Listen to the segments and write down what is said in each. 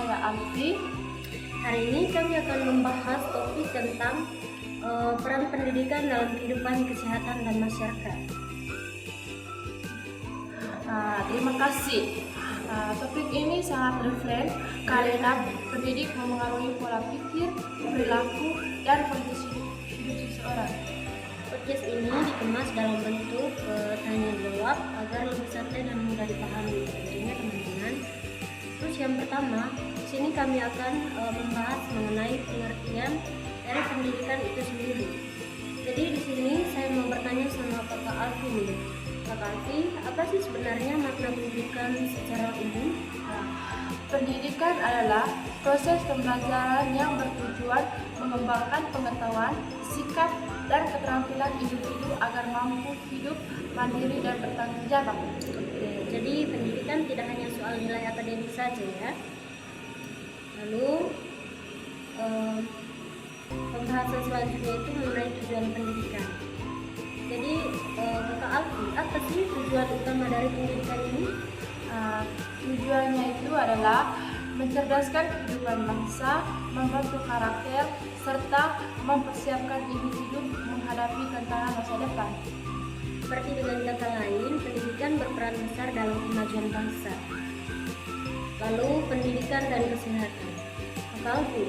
saya Alfi. Hari ini kami akan membahas topik tentang peran pendidikan dalam kehidupan kesehatan dan masyarakat. Terima kasih. Topik ini sangat relevan karena pendidik memengaruhi pola pikir, perilaku, dan kualitas hidup seseorang. Podcast ini dikemas dalam bentuk tanya jawab agar lebih santai dan mudah dipahami tentunya teman-teman. Terus yang pertama, di sini kami akan membahas mengenai pengertian dari pendidikan itu sendiri. Jadi di sini saya mau bertanya sama Kakak Alfi nih. Kakak Alfi, apa sih sebenarnya makna pendidikan secara umum? Pendidikan adalah proses pembelajaran yang bertujuan mengembangkan pengetahuan, sikap, dan keterampilan individu agar mampu hidup mandiri dan bertanggung jawab. Jadi pendidikan tidak hanya soal nilai akademik saja ya. Lalu pembahasan selanjutnya itu mengenai tujuan pendidikan. Jadi Kakak Alfi, apa sih tujuan utama dari pendidikan ini? Tujuannya itu adalah mencerdaskan kehidupan bangsa, membentuk karakter, serta mempersiapkan individu menghadapi tantangan masa depan. Seperti dengan kata lain, pendidikan berperan besar dalam kemajuan bangsa. Lalu pendidikan dan kesehatan. Kakak Alfi,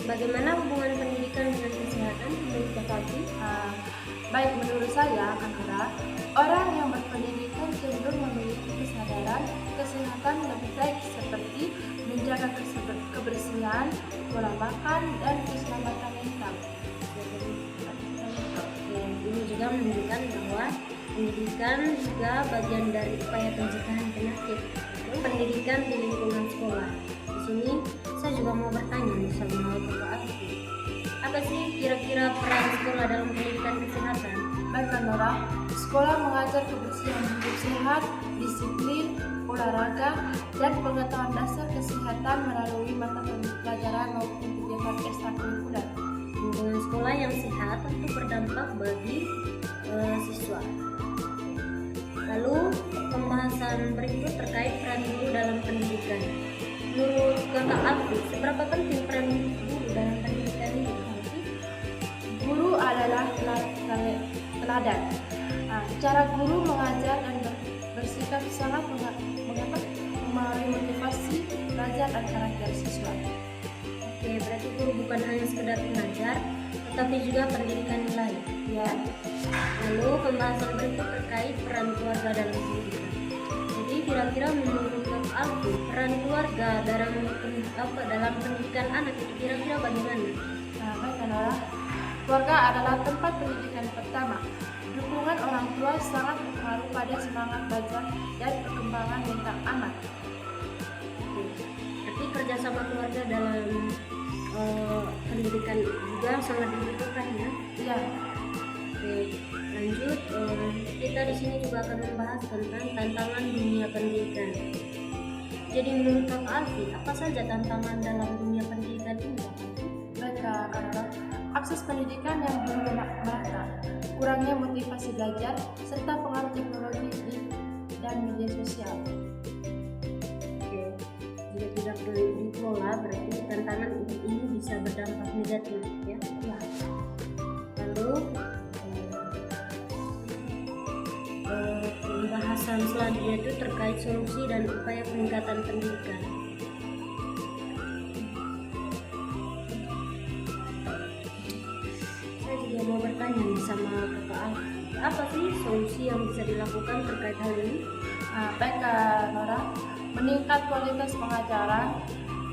bagaimana hubungan pendidikan dengan kesehatan menurut Kakak Alfi? Baik, menurut saya, Kanara, orang yang berpendidikan cenderung memiliki kesadaran kesehatan lebih baik seperti menjaga kebersihan, pola makan, dan keselamatan mental. Ini juga menunjukkan bahwa pendidikan juga bagian dari upaya pencegahan penyakit. Pendidikan di lingkungan sekolah. Di sini saya juga mau bertanya nih sama Kakak Alfi. Apa sih kira-kira peran sekolah dalam pendidikan kesehatan? Baik, Kanara, sekolah mengajar kebersihan hidup sehat, disiplin, olahraga, dan pengetahuan dasar kesehatan melalui mata pelajaran maupun kegiatan ekstrakurikuler. Lingkungan sekolah yang sehat tentu berdampak bagi siswa. Lalu pembahasan berikut terkait peran guru dalam pendidikan. Menurut Kakak Alfi, seberapa penting peran guru dalam pendidikan ini? Guru adalah teladan. Cara guru mengajar dan bersikap sangat mempengaruhi motivasi belajar dan karakter siswa. Oke, berarti guru bukan hanya sekedar mengajar, tetapi juga pendidikan nilai. Ya. Lalu pembahasan berikut terkait peran keluarga dalam pendidikan. Jadi kira-kira menurut Kakak Alfi, peran keluarga dalam pendidikan anak itu kira-kira bagaimana? Baik, Kanara. Keluarga adalah tempat pendidikan pertama. Dukungan orang tua sangat berpengaruh pada semangat belajar dan perkembangan mental anak. Berarti kerjasama keluarga dalam pendidikan juga sangat dibutuhkan ya. Ya. Oke, lanjut. Kita di sini juga akan membahas tentang tantangan dunia pendidikan. Jadi menurut Kakak Alfi, apa saja tantangan dalam dunia pendidikan ini? Baik, Kanara. Akses pendidikan yang belum merata, kurangnya motivasi belajar, serta pengaruh teknologi dan media sosial. Oke, jika tidak dikelola berarti tantangan ini bisa berdampak negatif ya. Lalu pembahasan selanjutnya itu terkait solusi dan upaya peningkatan pendidikan. Saya juga mau bertanya nih sama Kakak Alfi, apa sih solusi yang bisa dilakukan terkait hal ini? Baik, Nora, meningkat kualitas pengajaran,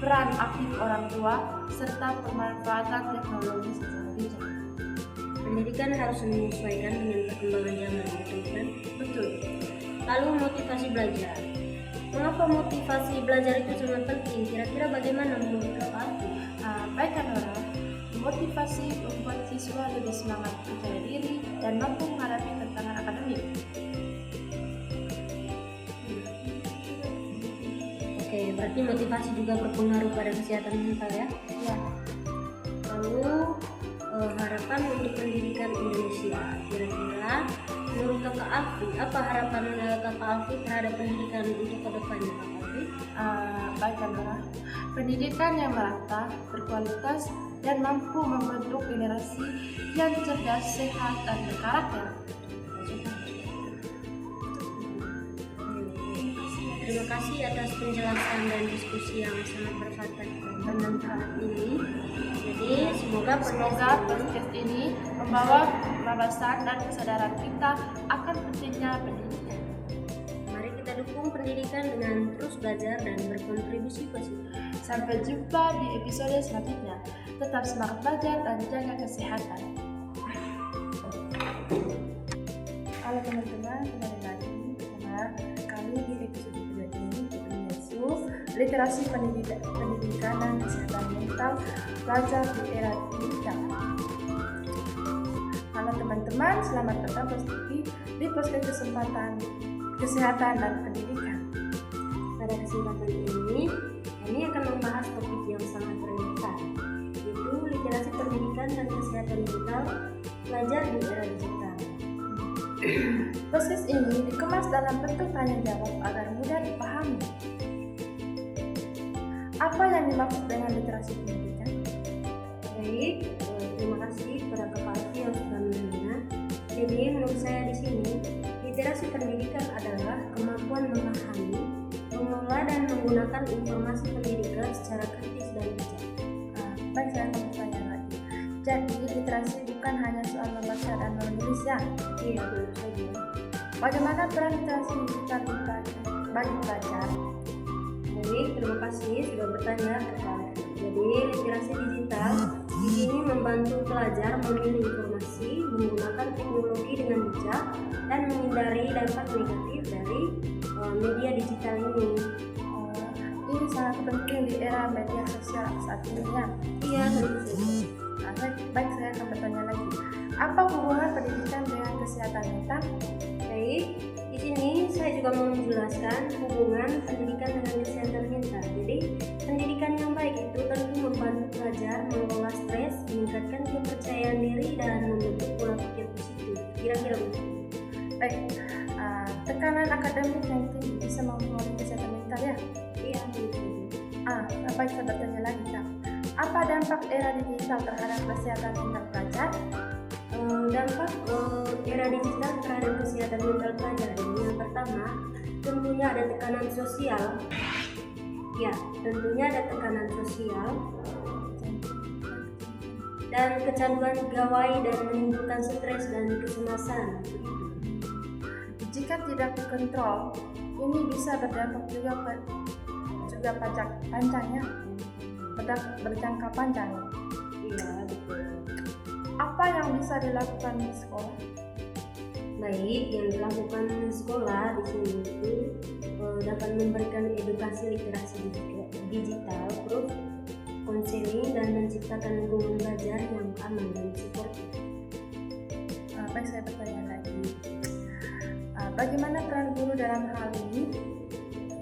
peran aktif orang tua, serta pemanfaatan teknologi secara bijak. Pendidikan harus menyesuaikan dengan perkembangan zaman, betul kan? Betul. Lalu motivasi belajar. Mengapa motivasi belajar itu sangat penting? Kira-kira bagaimana menurut Kakak Alfi? Baik, Nora, motivasi membuat siswa lebih semangat, percaya diri, dan mampu menghadapi tantangan akademik. Oke, berarti motivasi juga berpengaruh pada kesehatan mental ya. Ya. Lalu harapan untuk pendidikan Indonesia. Kira-kira menurut Kakak Alfi, apa harapan Kakak Alfi terhadap pendidikan untuk kedepannya, Kakak Alfi? Baik, Nora. Pendidikan yang merata, berkualitas, dan mampu membentuk generasi yang cerdas, sehat, dan berkarakter. Terima kasih atas penjelasan dan diskusi yang sangat bermanfaat ini. Jadi semoga podcast ini membawa wawasan dan kesadaran kita akan pentingnya pendidikan. Mari kita dukung pendidikan dengan terus belajar dan berkontribusi positif. Sampai jumpa di episode selanjutnya. Tetap semangat belajar dan jaga kesehatan. Halo teman-teman, kembali lagi bersama kami di episode kedua ini yaitu literasi pendidikan dan kesehatan mental pelajar di era digital. Halo teman-teman, selamat datang di podcast kesempatan kesehatan dan pendidikan. Pada kesempatan ini, kami akan membahas topik yang sangat relevan, yaitu literasi pendidikan dan kesehatan mental pelajar di era digital. Proses ini dikemas dalam bentuk tanya jawab agar mudah dipahami. Apa yang dimaksud dengan literasi pendidikan? Baik, terima kasih kepada Kak Alfi yang sudah menanya. Jadi menurut saya di sini, literasi pendidikan adalah kemampuan memahami, mengelola dan menggunakan informasi pendidikan secara kritis dan bijak. Baik, saya akan bertanya lagi. Jadi literasi bukan hanya soal membaca dan menulis ya? Iya, betul saja. Bagaimana peran literasi digital bagi pelajar? Baik, terima kasih sudah bertanya Kak Alfi. Jadi literasi digital di sini membantu pelajar memilih informasi, menggunakan teknologi dengan bijak, dan menghindari dampak negatif dari media digital ini. Ini sangat penting di era media sosial saat ini ya? Iya, tentu saja. Baik, saya akan bertanya lagi. Apa hubungan pendidikan dengan kesehatan mental? Baik, di sini saya juga mau menjelaskan hubungan pendidikan dengan kesehatan mental. Jadi, pendidikan yang baik itu tentu membantu pelajar mengelola stres, meningkatkan kepercayaan diri, dan membentuk pola pikir positif. Kira-kira begitu. Baik, tekanan akademik yang tinggi bisa mempengaruhi kesehatan mental ya? Iya, begitu. Baik, saya bertanya lagi Kak. Apa dampak era digital terhadap kesehatan mental pelajar? Dampak era digital terhadap kesehatan mental pelajar ini yang pertama, tentunya ada tekanan sosial. Ya, tentunya ada tekanan sosial dan kecanduan gawai dan menimbulkan stres dan kecemasan. Jika tidak dikontrol, ini bisa berdampak juga berjangka panjang. Iya, betul. Apa yang bisa dilakukan di sekolah? Baik, yang dilakukan di sekolah di sini itu dapat memberikan edukasi literasi digital, terus konseling dan menciptakan lingkungan belajar yang aman dan suportif. Baik, saya bertanya lagi. Bagaimana peran guru dalam hal ini?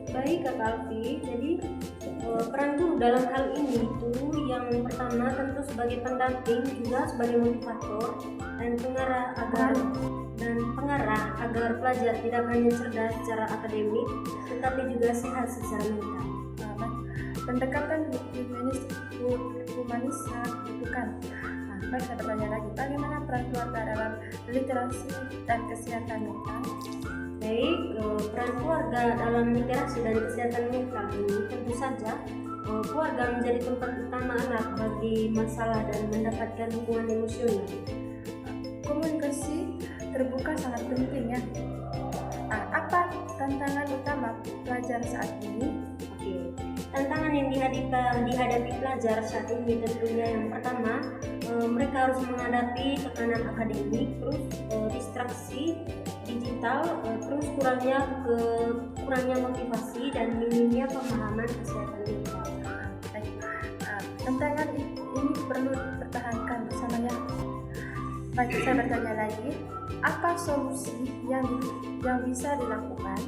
Baik, Kak Alfi. Jadi peran guru dalam hal ini itu yang pertama tentu sebagai pendamping, juga sebagai motivator dan pengarah agar pelajar tidak hanya cerdas secara akademik, tetapi juga sehat secara mental. Pendekatan humanis sangat dibutuhkan. Baik, saya bertanya lagi. Bagaimana peran keluarga dalam literasi dan kesehatan mental? Baik, peran keluarga dalam literasi dan kesehatan mental ini tentu saja keluarga menjadi tempat utama anak bagi masalah dan mendapatkan hubungan emosional. Komunikasi terbuka sangat penting ya. Apa tantangan utama pelajar saat ini? Oke, tantangan yang dihadapi pelajar saat ini tentunya yang pertama, mereka harus menghadapi tekanan akademik, terus distraksi digital, terus kurangnya motivasi dan minimnya pemahaman kesehatan mental. Tantangan ini perlu dipertahankan bersamanya. Baik, saya bertanya lagi, apa solusi yang bisa dilakukan?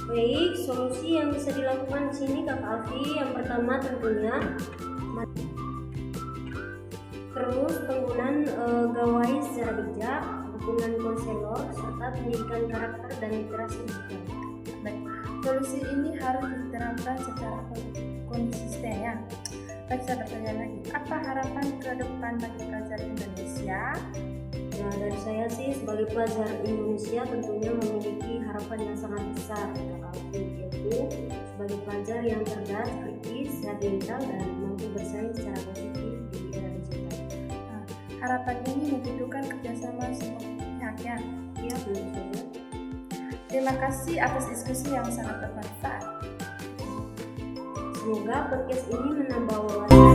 Baik, solusi yang bisa dilakukan di sini Kak Alfi, yang pertama tentunya Terus penggunaan gawai secara bijak, dukungan konselor, serta pendidikan karakter dan literasi digital. Baik, solusi ini harus diterapkan secara konsisten ya. Baik, saya bertanya lagi, apa harapan ke depan bagi pelajar Indonesia? Ya, dari saya sih sebagai pelajar Indonesia tentunya memiliki harapan yang sangat besar untuk Alfie, yaitu sebagai pelajar yang cerdas, kritis, sehat mental, dan mampu bersaing secara positif di era digital. Nah, harapan ini membutuhkan kerjasama semua pihak ya. Ya, tentu saja. Terima kasih atas diskusi yang sangat bermanfaat. Semoga podcast ini menambah wawasan